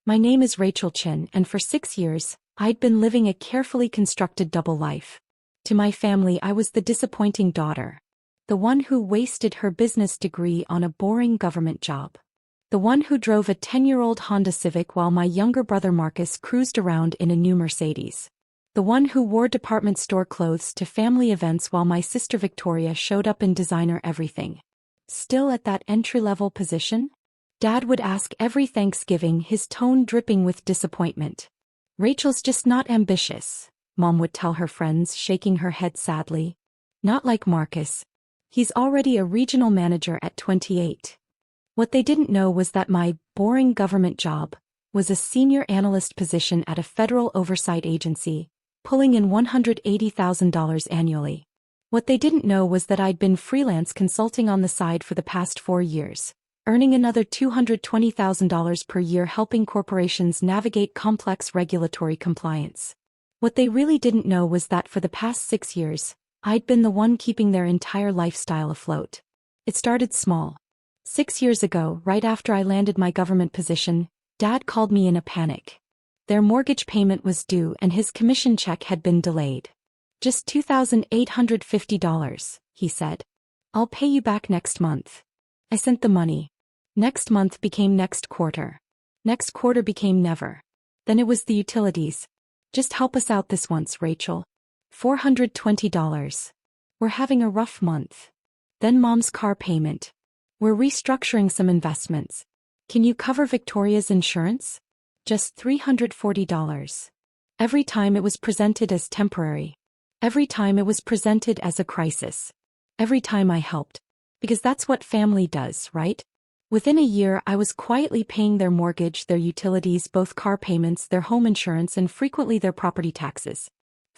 My name is Rachel Chin, and for 6 years, I'd been living a carefully constructed double life. To my family, I was the disappointing daughter. The one who wasted her business degree on a boring government job. The one who drove a 10-year-old Honda Civic while my younger brother Marcus cruised around in a new Mercedes. The one who wore department store clothes to family events while my sister Victoria showed up in designer everything. Still at that entry-level position? Dad would ask every Thanksgiving, his tone dripping with disappointment. Rachel's just not ambitious, Mom would tell her friends, shaking her head sadly. Not like Marcus. He's already a regional manager at 28. What they didn't know was that my boring government job was a senior analyst position at a federal oversight agency, pulling in $180,000 annually. What they didn't know was that I'd been freelance consulting on the side for the past 4 years, earning another $220,000 per year helping corporations navigate complex regulatory compliance. What they really didn't know was that for the past 6 years, I'd been the one keeping their entire lifestyle afloat. It started small. 6 years ago, right after I landed my government position, Dad called me in a panic. Their mortgage payment was due and his commission check had been delayed. Just $2,850, he said. I'll pay you back next month. I sent the money. Next month became next quarter. Next quarter became never. Then it was the utilities. Just help us out this once, Rachel. $420. We're having a rough month. Then Mom's car payment. We're restructuring some investments. Can you cover Victoria's insurance? Just $340. Every time it was presented as temporary. Every time it was presented as a crisis. Every time I helped. Because that's what family does, right? Within a year, I was quietly paying their mortgage, their utilities, both car payments, their home insurance, and frequently their property taxes.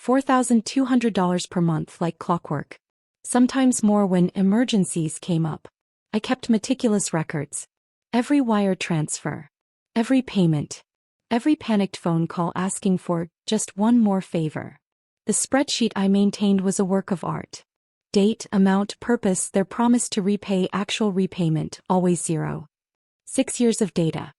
$4,200 per month like clockwork. Sometimes more when emergencies came up. I kept meticulous records. Every wire transfer. Every payment. Every panicked phone call asking for just one more favor. The spreadsheet I maintained was a work of art. Date, amount, purpose, their promise to repay, actual repayment, always zero. 6 years of data.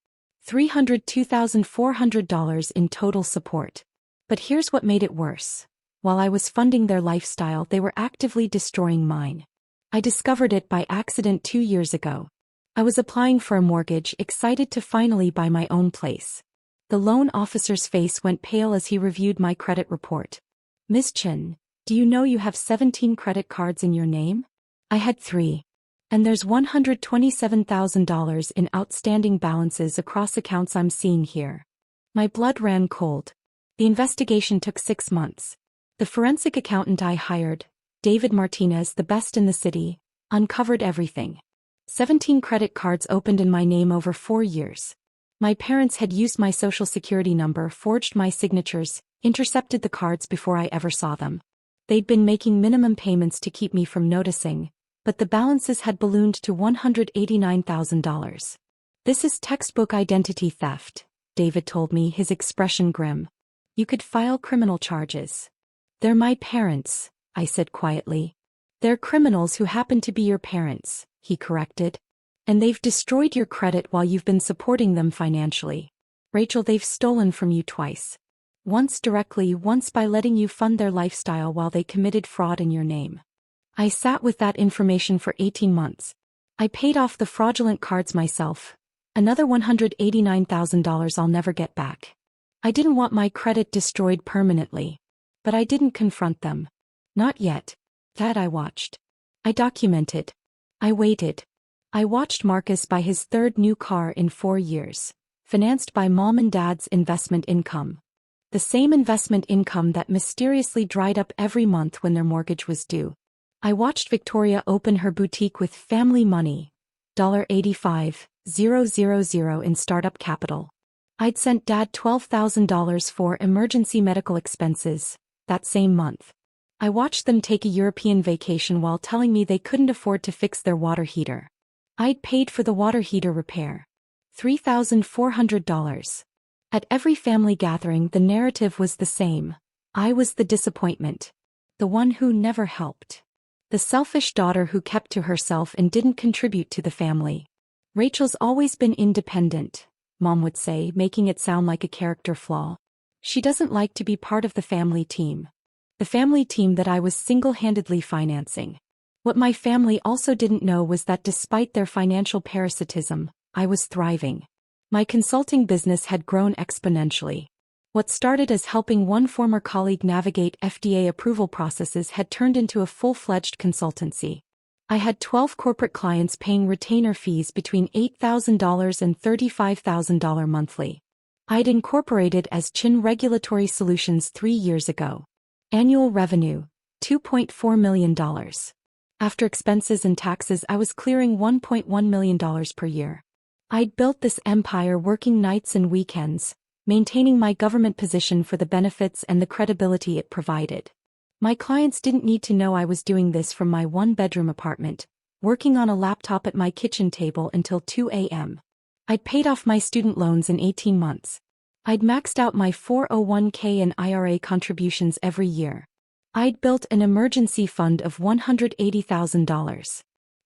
$302,400 in total support. But here's what made it worse. While I was funding their lifestyle, they were actively destroying mine. I discovered it by accident 2 years ago. I was applying for a mortgage, excited to finally buy my own place. The loan officer's face went pale as he reviewed my credit report. Miss Chin, do you know you have 17 credit cards in your name? I had 3. And there's $127,000 in outstanding balances across accounts I'm seeing here. My blood ran cold. The investigation took 6 months. The forensic accountant I hired, David Martinez, the best in the city, uncovered everything. 17 credit cards opened in my name over 4 years. My parents had used my social security number, forged my signatures, intercepted the cards before I ever saw them. They'd been making minimum payments to keep me from noticing, but the balances had ballooned to $189,000. This is textbook identity theft, David told me, his expression grim. You could file criminal charges. They're my parents, I said quietly. They're criminals who happen to be your parents, he corrected. And they've destroyed your credit while you've been supporting them financially. Rachel, they've stolen from you twice. Once directly, once by letting you fund their lifestyle while they committed fraud in your name. I sat with that information for 18 months. I paid off the fraudulent cards myself. Another $189,000 I'll never get back. I didn't want my credit destroyed permanently. But I didn't confront them. Not yet. That I watched. I documented. I waited. I watched Marcus buy his 3rd new car in 4 years, financed by Mom and Dad's investment income. The same investment income that mysteriously dried up every month when their mortgage was due. I watched Victoria open her boutique with family money, $85,000 in startup capital. I'd sent Dad $12,000 for emergency medical expenses that same month. I watched them take a European vacation while telling me they couldn't afford to fix their water heater. I'd paid for the water heater repair. $3,400. At every family gathering, the narrative was the same. I was the disappointment. The one who never helped. The selfish daughter who kept to herself and didn't contribute to the family. Rachel's always been independent, Mom would say, making it sound like a character flaw. She doesn't like to be part of the family team. The family team that I was single-handedly financing. What my family also didn't know was that despite their financial parasitism, I was thriving. My consulting business had grown exponentially. What started as helping one former colleague navigate FDA approval processes had turned into a full-fledged consultancy. I had 12 corporate clients paying retainer fees between $8,000 and $35,000 monthly. I'd incorporated as Chin Regulatory Solutions 3 years ago. Annual revenue, $2.4 million. After expenses and taxes, I was clearing $1.1 million per year. I'd built this empire working nights and weekends, maintaining my government position for the benefits and the credibility it provided. My clients didn't need to know I was doing this from my one-bedroom apartment, working on a laptop at my kitchen table until 2 a.m. I'd paid off my student loans in 18 months. I'd maxed out my 401k and IRA contributions every year. I'd built an emergency fund of $180,000.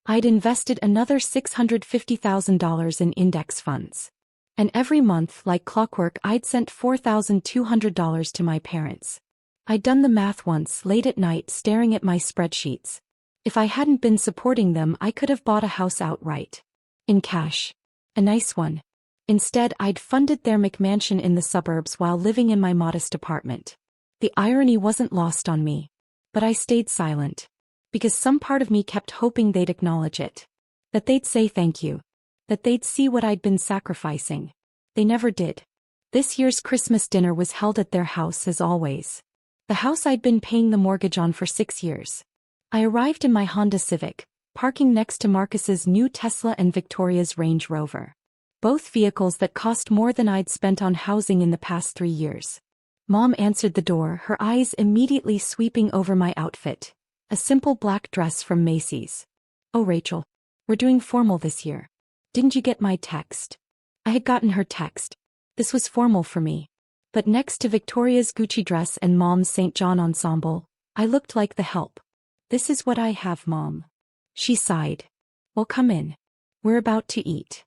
I'd invested another $650,000 in index funds. And every month, like clockwork, I'd sent $4,200 to my parents. I'd done the math once, late at night, staring at my spreadsheets. If I hadn't been supporting them, I could have bought a house outright. In cash. A nice one. Instead, I'd funded their McMansion in the suburbs while living in my modest apartment. The irony wasn't lost on me. But I stayed silent. Because some part of me kept hoping they'd acknowledge it. That they'd say thank you. That they'd see what I'd been sacrificing. They never did. This year's Christmas dinner was held at their house as always. The house I'd been paying the mortgage on for 6 years. I arrived in my Honda Civic, parking next to Marcus's new Tesla and Victoria's Range Rover. Both vehicles that cost more than I'd spent on housing in the past 3 years. Mom answered the door, her eyes immediately sweeping over my outfit. A simple black dress from Macy's. "Oh, Rachel. We're doing formal this year. Didn't you get my text?" I had gotten her text. This was formal for me. But next to Victoria's Gucci dress and Mom's St. John ensemble, I looked like the help. "This is what I have, Mom." She sighed. "Well, come in. We're about to eat."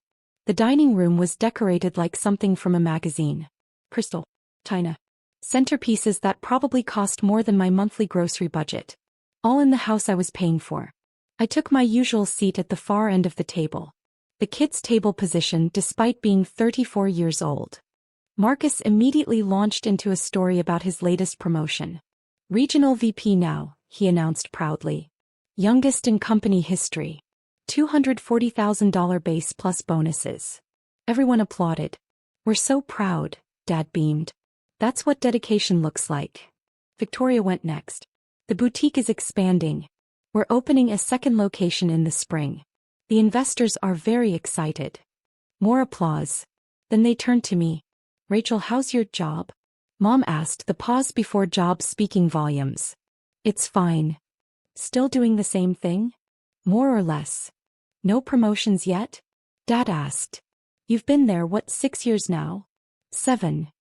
The dining room was decorated like something from a magazine. Crystal. China. Centerpieces that probably cost more than my monthly grocery budget. All in the house I was paying for. I took my usual seat at the far end of the table. The kids' table position despite being 34 years old. Marcus immediately launched into a story about his latest promotion. "Regional VP now," he announced proudly. "Youngest in company history. $240,000 base plus bonuses." Everyone applauded. "We're so proud," Dad beamed. "That's what dedication looks like." Victoria went next. "The boutique is expanding. We're opening a second location in the spring. The investors are very excited." More applause. Then they turned to me. "Rachel, how's your job?" Mom asked, the pause before job speaking volumes. "It's fine." "Still doing the same thing?" "More or less." "No promotions yet?" Dad asked. "You've been there, what, 6 years now?" 7.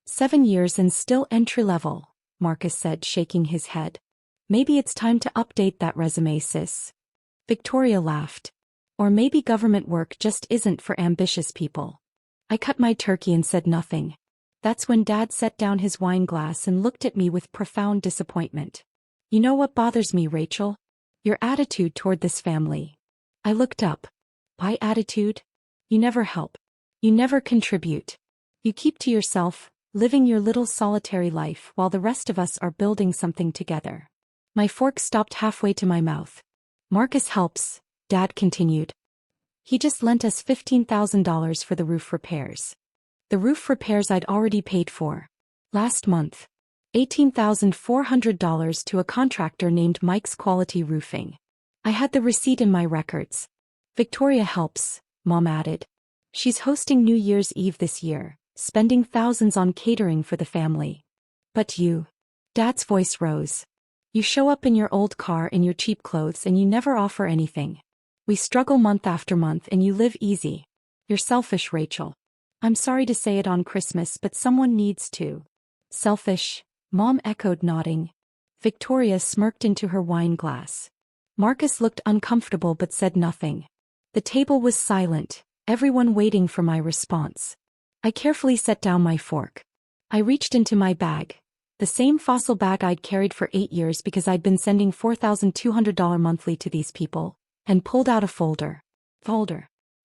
7 years and still entry-level, Marcus said, shaking his head. "Maybe it's time to update that resume, sis." Victoria laughed. "Or maybe government work just isn't for ambitious people." I cut my turkey and said nothing. That's when Dad set down his wine glass and looked at me with profound disappointment. "You know what bothers me, Rachel? Your attitude toward this family." I looked up. "My attitude? You never help. You never contribute. You keep to yourself, living your little solitary life while the rest of us are building something together." My fork stopped halfway to my mouth. "Marcus helps," Dad continued. "He just lent us $15,000 for the roof repairs." The roof repairs I'd already paid for. Last month. $18,400 to a contractor named Mike's Quality Roofing. I had the receipt in my records. "Victoria helps," Mom added. "She's hosting New Year's Eve this year, spending thousands on catering for the family." "But you." Dad's voice rose. "You show up in your old car in your cheap clothes and you never offer anything. We struggle month after month and you live easy. You're selfish, Rachel. I'm sorry to say it on Christmas, but someone needs to." "Selfish," Mom echoed, nodding. Victoria smirked into her wine glass. Marcus looked uncomfortable but said nothing. The table was silent, everyone waiting for my response. I carefully set down my fork. I reached into my bag, the same fossil bag I'd carried for 8 years because I'd been sending $4,200 monthly to these people, and pulled out a folder.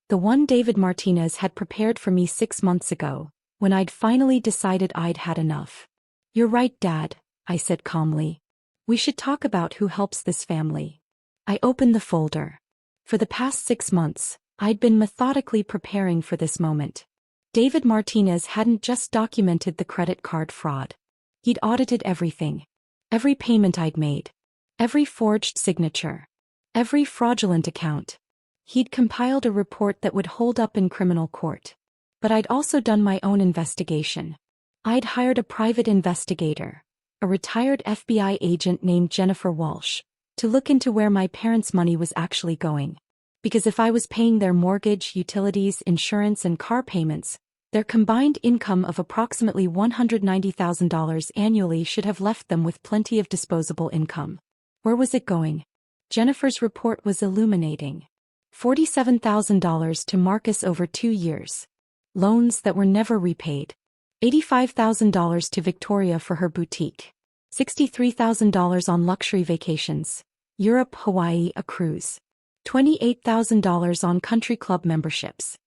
The one David Martinez had prepared for me 6 months ago, when I'd finally decided I'd had enough. "You're right, Dad," I said calmly. "We should talk about who helps this family." I opened the folder. For the past 6 months, I'd been methodically preparing for this moment. David Martinez hadn't just documented the credit card fraud. He'd audited everything. Every payment I'd made. Every forged signature. Every fraudulent account. He'd compiled a report that would hold up in criminal court. But I'd also done my own investigation. I'd hired a private investigator, a retired FBI agent named Jennifer Walsh, to look into where my parents' money was actually going. Because if I was paying their mortgage, utilities, insurance, and car payments, their combined income of approximately $190,000 annually should have left them with plenty of disposable income. Where was it going? Jennifer's report was illuminating. $47,000 to Marcus over 2 years. Loans that were never repaid. $85,000 to Victoria for her boutique. $63,000 on luxury vacations. Europe, Hawaii, a cruise. $28,000 on country club memberships.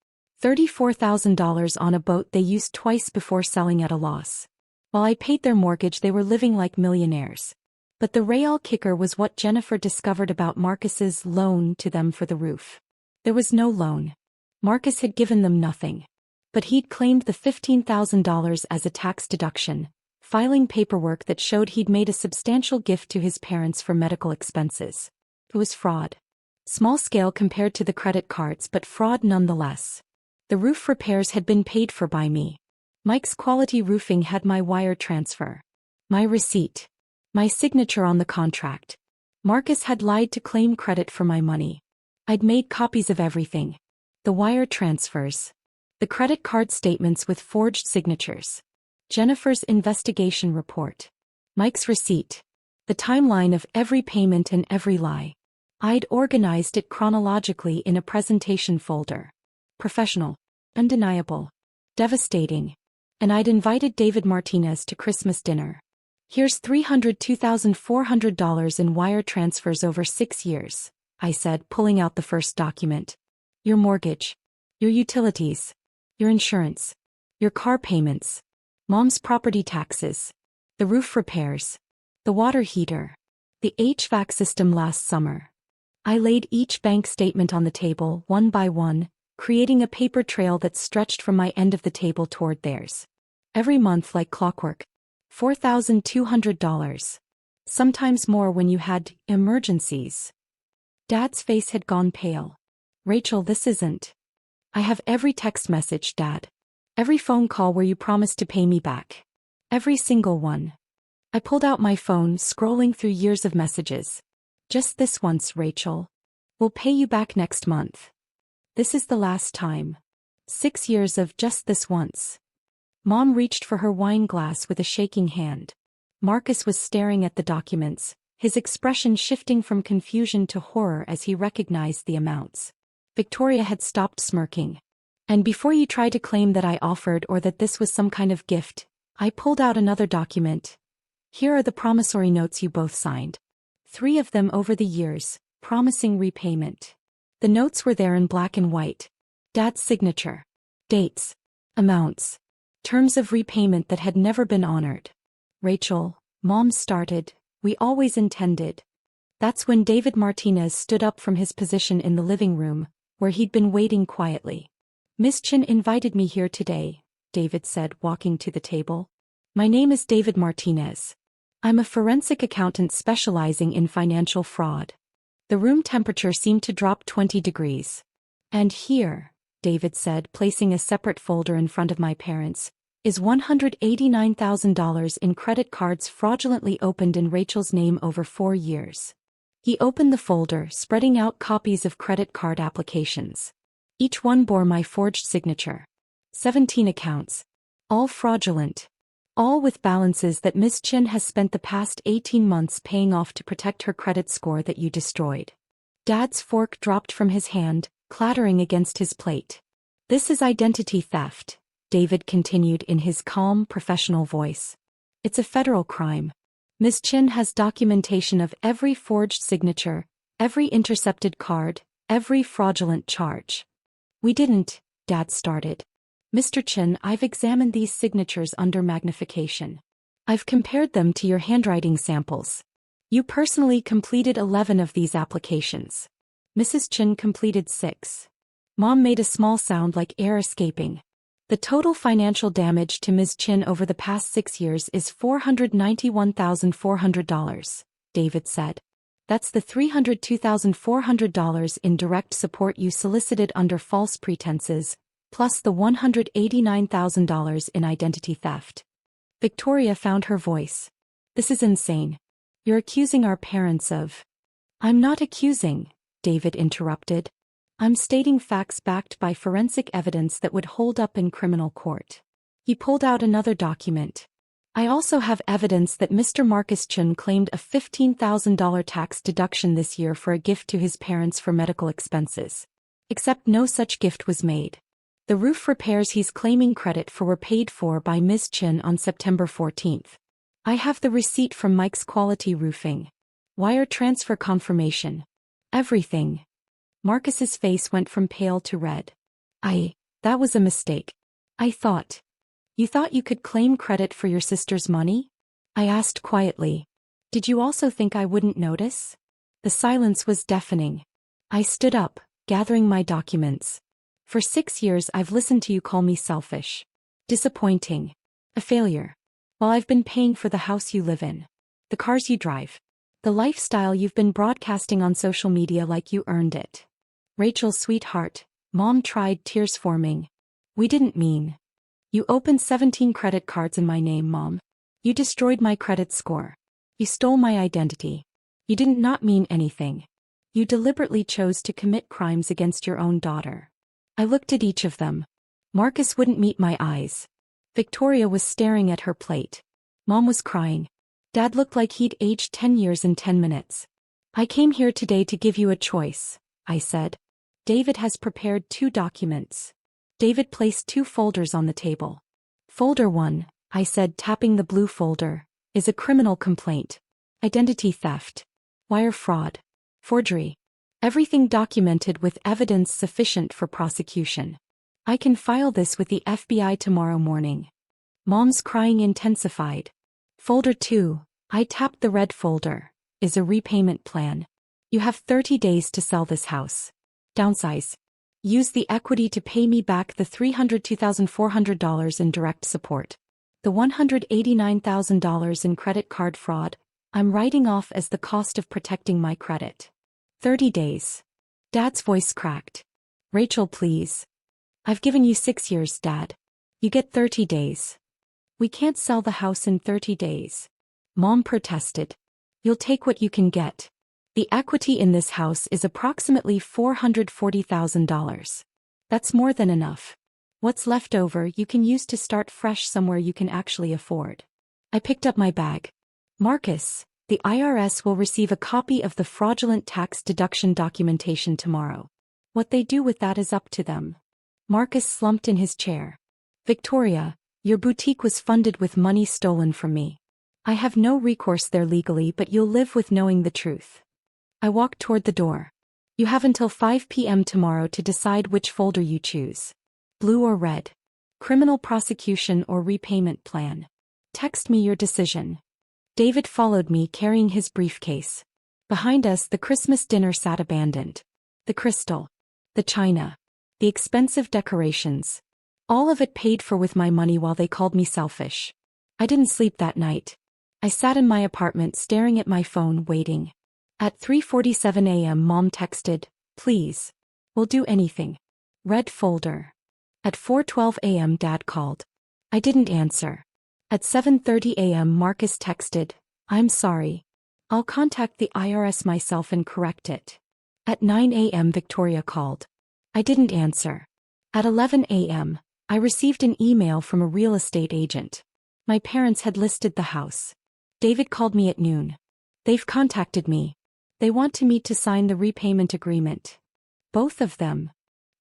$34,000 on a boat they used twice before selling at a loss. While I paid their mortgage, they were living like millionaires. But the real kicker was what Jennifer discovered about Marcus's loan to them for the roof. There was no loan. Marcus had given them nothing. But he'd claimed the $15,000 as a tax deduction, filing paperwork that showed he'd made a substantial gift to his parents for medical expenses. It was fraud. Small scale compared to the credit cards, but fraud nonetheless. The roof repairs had been paid for by me. Mike's Quality Roofing had my wire transfer. My receipt. My signature on the contract. Marcus had lied to claim credit for my money. I'd made copies of everything. The wire transfers. The credit card statements with forged signatures. Jennifer's investigation report. Mike's receipt. The timeline of every payment and every lie. I'd organized it chronologically in a presentation folder. Professional. Undeniable. Devastating. And I'd invited David Martinez to Christmas dinner. "Here's $302,400 in wire transfers over 6 years, I said, pulling out the first document. "Your mortgage. Your utilities. Your insurance. Your car payments. Mom's property taxes. The roof repairs. The water heater. The HVAC system last summer." I laid each bank statement on the table, one by one, creating a paper trail that stretched from my end of the table toward theirs. Every month like clockwork. $4,200. Sometimes more when you had emergencies. Dad's face had gone pale. "Rachel, this isn't. I have every text message, Dad. Every phone call where you promised to pay me back. Every single one." I pulled out my phone, scrolling through years of messages. "Just this once, Rachel. We'll pay you back next month. This is the last time. 6 years of just this once." Mom reached for her wine glass with a shaking hand. Marcus was staring at the documents, his expression shifting from confusion to horror as he recognized the amounts. Victoria had stopped smirking. "And before you try to claim that I offered or that this was some kind of gift," I pulled out another document. "Here are the promissory notes you both signed. 3 of them over the years, promising repayment." The notes were there in black and white. Dad's signature. Dates. Amounts. Terms of repayment that had never been honored. "Rachel," Mom started, "we always intended." That's when David Martinez stood up from his position in the living room, where he'd been waiting quietly. "Miss Chin invited me here today," David said, walking to the table. "My name is David Martinez. I'm a forensic accountant specializing in financial fraud." The room temperature seemed to drop 20 degrees. "And here," David said, placing a separate folder in front of my parents, "is $189,000 in credit cards fraudulently opened in Rachel's name over 4 years." He opened the folder, spreading out copies of credit card applications. Each one bore my forged signature. 17 accounts. All fraudulent. All with balances that Miss Chin has spent the past 18 months paying off to protect her credit score that you destroyed. Dad's fork dropped from his hand, clattering against his plate. "This is identity theft," David continued in his calm, professional voice. It's a federal crime. Ms. Chin has documentation of every forged signature, every intercepted card, every fraudulent charge. We didn't, Dad started. Mr. Chin, I've examined these signatures under magnification. I've compared them to your handwriting samples. You personally completed 11 of these applications. Mrs. Chin completed 6. Mom made a small sound like air escaping. The total financial damage to Ms. Chin over the past 6 years is $491,400, David said. That's the $302,400 in direct support you solicited under false pretenses, plus the $189,000 in identity theft. Victoria found her voice. This is insane. You're accusing our parents of... I'm not accusing, David interrupted. I'm stating facts backed by forensic evidence that would hold up in criminal court. He pulled out another document. I also have evidence that Mr. Marcus Chun claimed a $15,000 tax deduction this year for a gift to his parents for medical expenses. Except no such gift was made. The roof repairs he's claiming credit for were paid for by Ms. Chin on September 14th. I have the receipt from Mike's Quality Roofing. Wire transfer confirmation. Everything. Marcus's face went from pale to red. That was a mistake. You thought you could claim credit for your sister's money? I asked quietly. Did you also think I wouldn't notice? The silence was deafening. I stood up, gathering my documents. For 6 years I've listened to you call me selfish. Disappointing. A failure. While I've been paying for the house you live in. The cars you drive. The lifestyle you've been broadcasting on social media like you earned it. Rachel, sweetheart, Mom tried, tears forming. We didn't mean. You opened 17 credit cards in my name, Mom. You destroyed my credit score. You stole my identity. You didn't not mean anything. You deliberately chose to commit crimes against your own daughter. I looked at each of them. Marcus wouldn't meet my eyes. Victoria was staring at her plate. Mom was crying. Dad looked like he'd aged 10 years in 10 minutes. I came here today to give you a choice, I said. David has prepared 2 documents. David placed 2 folders on the table. Folder 1, I said, tapping the blue folder, is a criminal complaint. Identity theft. Wire fraud. Forgery. Everything documented with evidence sufficient for prosecution. I can file this with the FBI tomorrow morning. Mom's crying intensified. Folder 2, I tapped the red folder, is a repayment plan. You have 30 days to sell this house. Downsize. Use the equity to pay me back the $302,400 in direct support. The $189,000 in credit card fraud, I'm writing off as the cost of protecting my credit. 30 days. Dad's voice cracked. Rachel, please. I've given you 6 years, Dad. You get 30 days. We can't sell the house in 30 days. Mom protested. You'll take what you can get. The equity in this house is approximately $440,000. That's more than enough. What's left over you can use to start fresh somewhere you can actually afford. I picked up my bag. Marcus, the IRS will receive a copy of the fraudulent tax deduction documentation tomorrow. What they do with that is up to them. Marcus slumped in his chair. Victoria, your boutique was funded with money stolen from me. I have no recourse there legally, but you'll live with knowing the truth. I walked toward the door. You have until 5 p.m. tomorrow to decide which folder you choose. Blue or red. Criminal prosecution or repayment plan. Text me your decision. David followed me carrying his briefcase. Behind us the Christmas dinner sat abandoned. The crystal. The china. The expensive decorations. All of it paid for with my money while they called me selfish. I didn't sleep that night. I sat in my apartment staring at my phone waiting. At 3:47 a.m. Mom texted, please. We'll do anything. Red folder. At 4:12 a.m. Dad called. I didn't answer. At 7:30 a.m. Marcus texted, I'm sorry. I'll contact the IRS myself and correct it. At 9 a.m. Victoria called. I didn't answer. At 11 a.m., I received an email from a real estate agent. My parents had listed the house. David called me at noon. They've contacted me. They want to meet to sign the repayment agreement. Both of them.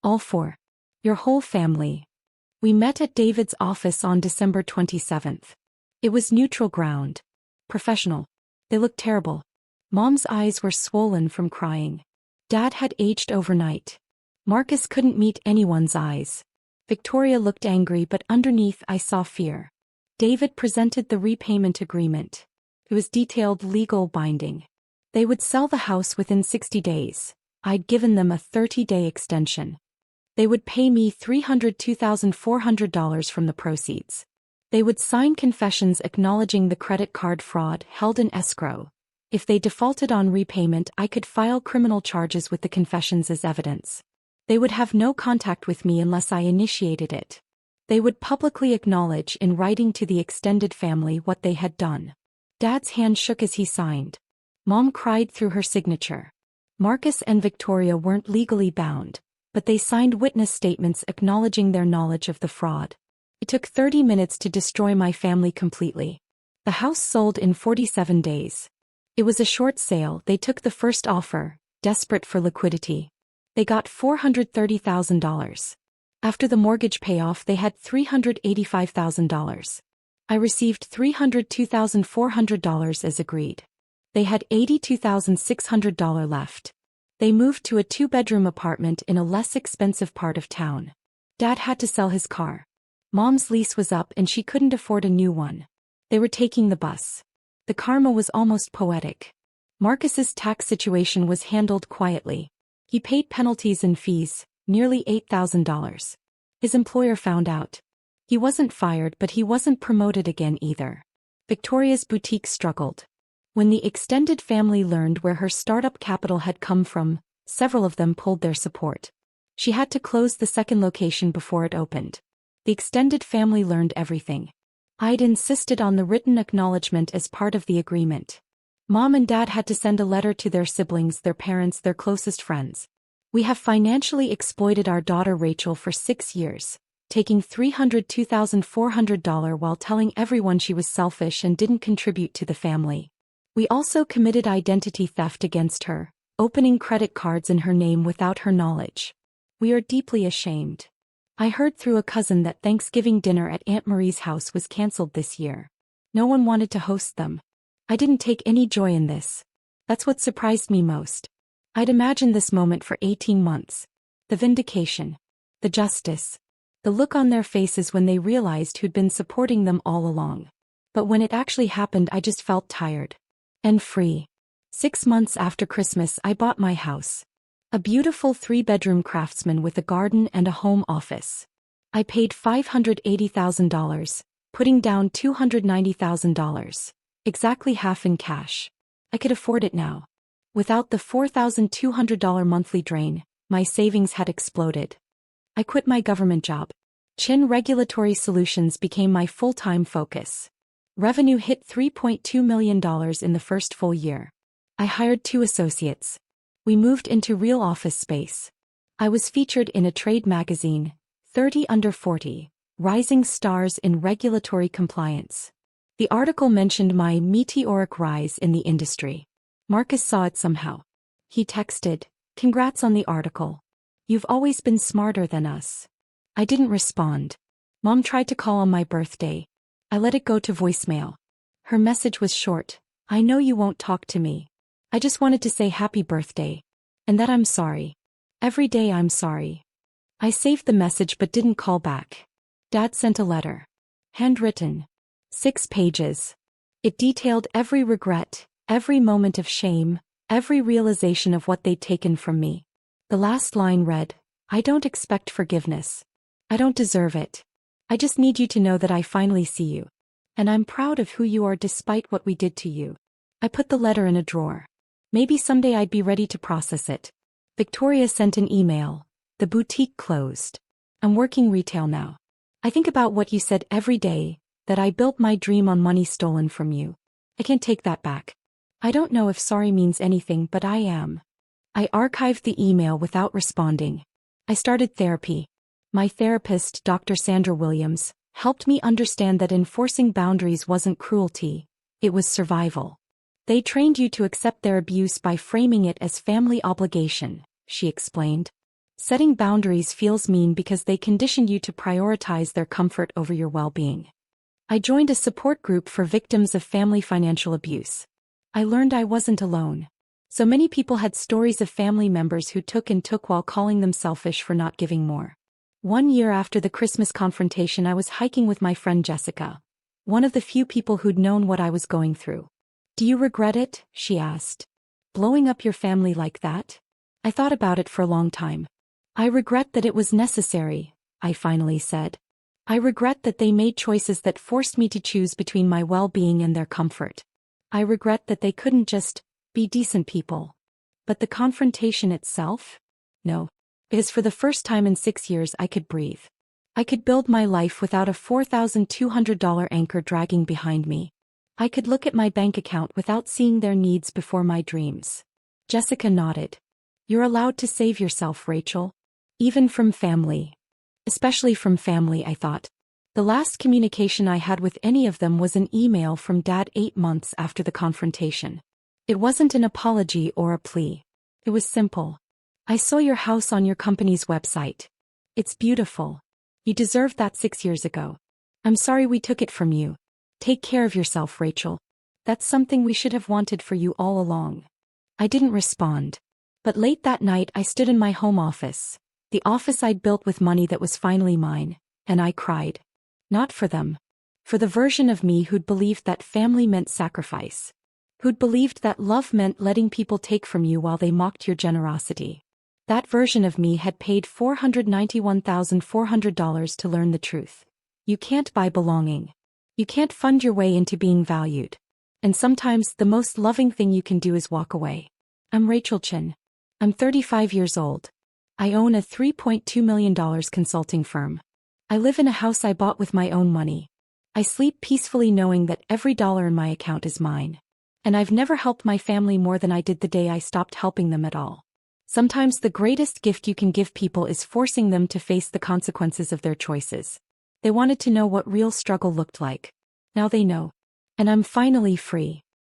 All 4. Your whole family. We met at David's office on December 27th. It was neutral ground. Professional. They looked terrible. Mom's eyes were swollen from crying. Dad had aged overnight. Marcus couldn't meet anyone's eyes. Victoria looked angry, but underneath I saw fear. David presented the repayment agreement. It was detailed, legal, binding. They would sell the house within 60 days. I'd given them a 30-day extension. They would pay me $302,400 from the proceeds. They would sign confessions acknowledging the credit card fraud held in escrow. If they defaulted on repayment, I could file criminal charges with the confessions as evidence. They would have no contact with me unless I initiated it. They would publicly acknowledge in writing to the extended family what they had done. Dad's hand shook as he signed. Mom cried through her signature. Marcus and Victoria weren't legally bound, but they signed witness statements acknowledging their knowledge of the fraud. It took 30 minutes to destroy my family completely. The house sold in 47 days. It was a short sale. They took the first offer, desperate for liquidity. They got $430,000. After the mortgage payoff, they had $385,000. I received $302,400 as agreed. They had $82,600 left. They moved to a 2-bedroom apartment in a less expensive part of town. Dad had to sell his car. Mom's lease was up and she couldn't afford a new one. They were taking the bus. The karma was almost poetic. Marcus's tax situation was handled quietly. He paid penalties and fees, nearly $8,000. His employer found out. He wasn't fired, but he wasn't promoted again either. Victoria's boutique struggled. When the extended family learned where her startup capital had come from, several of them pulled their support. She had to close the second location before it opened. The extended family learned everything. I'd insisted on the written acknowledgement as part of the agreement. Mom and Dad had to send a letter to their siblings, their parents, their closest friends. We have financially exploited our daughter Rachel for 6 years, taking $302,400 while telling everyone she was selfish and didn't contribute to the family. We also committed identity theft against her, opening credit cards in her name without her knowledge. We are deeply ashamed. I heard through a cousin that Thanksgiving dinner at Aunt Marie's house was canceled this year. No one wanted to host them. I didn't take any joy in this. That's what surprised me most. I'd imagined this moment for 18 months. The vindication. The justice. The look on their faces when they realized who'd been supporting them all along. But when it actually happened, I just felt tired. And free. 6 months after Christmas, I bought my house. A beautiful 3-bedroom craftsman with a garden and a home office. I paid $580,000, putting down $290,000. Exactly half in cash. I could afford it now. Without the $4,200 monthly drain, my savings had exploded. I quit my government job. Chin Regulatory Solutions became my full-time focus. Revenue hit $3.2 million in the first full year. I hired 2 associates. We moved into real office space. I was featured in a trade magazine, 30 Under 40, Rising Stars in Regulatory Compliance. The article mentioned my meteoric rise in the industry. Marcus saw it somehow. He texted, "Congrats on the article. You've always been smarter than us." I didn't respond. Mom tried to call on my birthday. I let it go to voicemail. Her message was short. "I know you won't talk to me. I just wanted to say happy birthday. And that I'm sorry. Every day I'm sorry." I saved the message but didn't call back. Dad sent a letter. Handwritten. 6 pages. It detailed every regret, every moment of shame, every realization of what they'd taken from me. The last line read, "I don't expect forgiveness. I don't deserve it. I just need you to know that I finally see you. And I'm proud of who you are despite what we did to you." I put the letter in a drawer. Maybe someday I'd be ready to process it. Victoria sent an email. "The boutique closed. I'm working retail now. I think about what you said every day, that I built my dream on money stolen from you. I can't take that back. I don't know if sorry means anything, but I am." I archived the email without responding. I started therapy. My therapist, Dr. Sandra Williams, helped me understand that enforcing boundaries wasn't cruelty, it was survival. "They trained you to accept their abuse by framing it as family obligation," she explained. Setting boundaries feels mean because they condition you to prioritize their comfort over your well-being. I joined a support group for victims of family financial abuse. I learned I wasn't alone. So many people had stories of family members who took while calling them selfish for not giving more. 1 year after the Christmas confrontation, I was hiking with my friend Jessica, one of the few people who'd known what I was going through. "Do you regret it?" she asked. "Blowing up your family like that?" I thought about it for a long time. "I regret that it was necessary," I finally said. "I regret that they made choices that forced me to choose between my well-being and their comfort. I regret that they couldn't just be decent people." But the confrontation itself? No. Because for the first time in 6 years I could breathe. I could build my life without a $4,200 anchor dragging behind me. I could look at my bank account without seeing their needs before my dreams. Jessica nodded. "You're allowed to save yourself, Rachel. Even from family." Especially from family, I thought. The last communication I had with any of them was an email from Dad 8 months after the confrontation. It wasn't an apology or a plea. It was simple. "I saw your house on your company's website. It's beautiful. You deserved that 6 years ago. I'm sorry we took it from you. Take care of yourself, Rachel. That's something we should have wanted for you all along." I didn't respond. But late that night I stood in my home office, the office I'd built with money that was finally mine, and I cried. Not for them. For the version of me who'd believed that family meant sacrifice. Who'd believed that love meant letting people take from you while they mocked your generosity. That version of me had paid $491,400 to learn the truth. You can't buy belonging. You can't fund your way into being valued. And sometimes the most loving thing you can do is walk away. I'm Rachel Chin. I'm 35 years old. I own a $3.2 million consulting firm. I live in a house I bought with my own money. I sleep peacefully knowing that every dollar in my account is mine. And I've never helped my family more than I did the day I stopped helping them at all. Sometimes the greatest gift you can give people is forcing them to face the consequences of their choices. They wanted to know what real struggle looked like. Now they know. And I'm finally free.